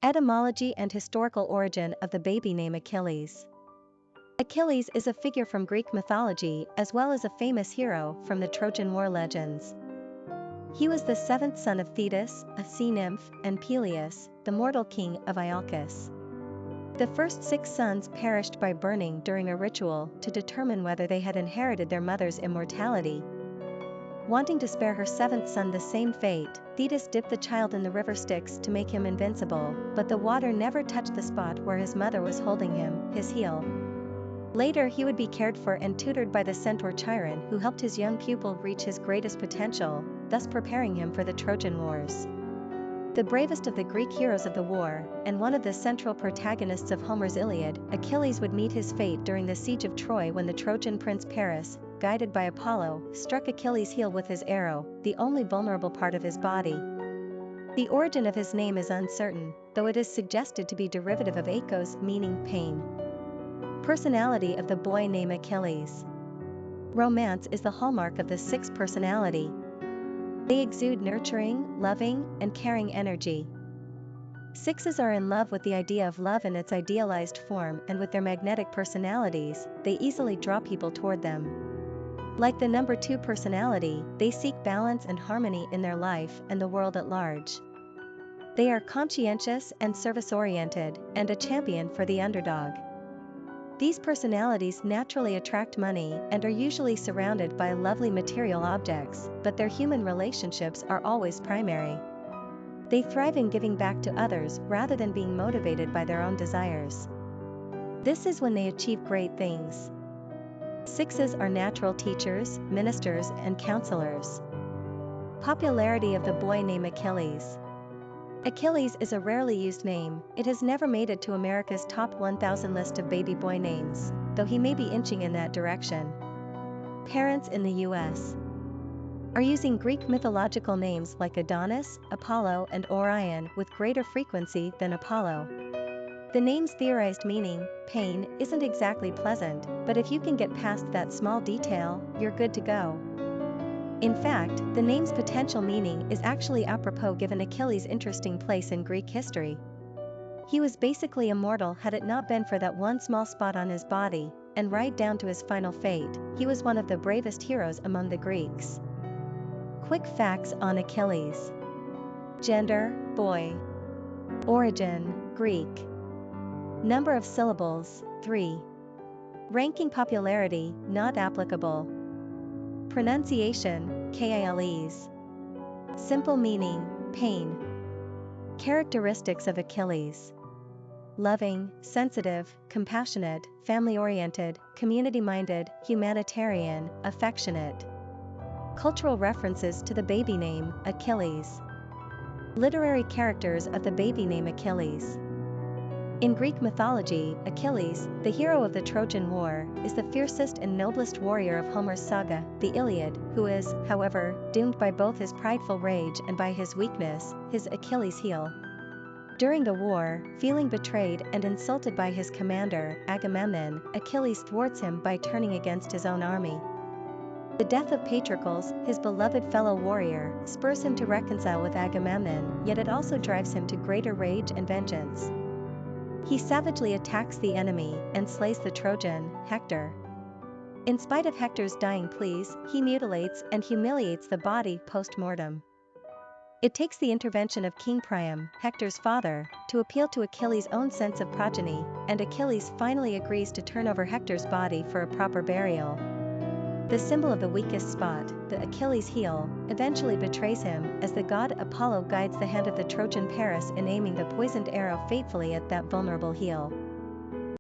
Etymology and historical origin of the baby name Achilles. Achilles is a figure from Greek mythology as well as a famous hero from the Trojan War legends. He was the seventh son of Thetis, a sea-nymph, and Peleus, the mortal king of Iolcus. The first 6 sons perished by burning during a ritual to determine whether they had inherited their mother's immortality. Wanting to spare her 7th son the same fate, Thetis dipped the child in the River Styx to make him invincible, but the water never touched the spot where his mother was holding him, his heel. Later he would be cared for and tutored by the centaur Chiron, who helped his young pupil reach his greatest potential, thus preparing him for the Trojan Wars. The bravest of the Greek heroes of the war, and one of the central protagonists of Homer's Iliad, Achilles would meet his fate during the siege of Troy when the Trojan prince Paris, guided by Apollo, struck Achilles' heel with his arrow, the only vulnerable part of his body. The origin of his name is uncertain, though it is suggested to be derivative of akhos, meaning pain. Personality of the boy named Achilles. Romance is the hallmark of the 6 personality. They exude nurturing, loving, and caring energy. 6s are in love with the idea of love in its idealized form, and with their magnetic personalities, they easily draw people toward them. Like the number 2 personality, they seek balance and harmony in their life and the world at large. They are conscientious and service-oriented, and a champion for the underdog. These personalities naturally attract money and are usually surrounded by lovely material objects, but their human relationships are always primary. They thrive in giving back to others rather than being motivated by their own desires. This is when they achieve great things. 6s are natural teachers, ministers, and counselors. Popularity of the boy named Achilles. Achilles is a rarely used name. It has never made it to America's top 1,000 list of baby boy names, though he may be inching in that direction. Parents in the U.S. are using Greek mythological names like Adonis, Apollo, and Orion with greater frequency than Apollo. The name's theorized meaning, pain, isn't exactly pleasant, but if you can get past that small detail, you're good to go. In fact, the name's potential meaning is actually apropos given Achilles' interesting place in Greek history. He was basically immortal had it not been for that one small spot on his body, and right down to his final fate, he was one of the bravest heroes among the Greeks. Quick facts on Achilles. Gender, boy. Origin, Greek. Number of syllables, 3. Ranking popularity, not applicable. Pronunciation, ә-KIL-eez. Simple meaning, pain. Characteristics of Achilles. Loving, sensitive, compassionate, family-oriented, community-minded, humanitarian, affectionate. Cultural references to the baby name, Achilles. Literary characters of the baby name Achilles. In Greek mythology, Achilles, the hero of the Trojan War, is the fiercest and noblest warrior of Homer's saga, the Iliad, who is, however, doomed by both his prideful rage and by his weakness, his Achilles' heel. During the war, feeling betrayed and insulted by his commander, Agamemnon, Achilles thwarts him by turning against his own army. The death of Patroclus, his beloved fellow warrior, spurs him to reconcile with Agamemnon, yet it also drives him to greater rage and vengeance. He savagely attacks the enemy and slays the Trojan, Hector. In spite of Hector's dying pleas, he mutilates and humiliates the body post-mortem. It takes the intervention of King Priam, Hector's father, to appeal to Achilles' own sense of progeny, and Achilles finally agrees to turn over Hector's body for a proper burial. The symbol of the weakest spot, the Achilles' heel, eventually betrays him as the god Apollo guides the hand of the Trojan Paris in aiming the poisoned arrow fatefully at that vulnerable heel.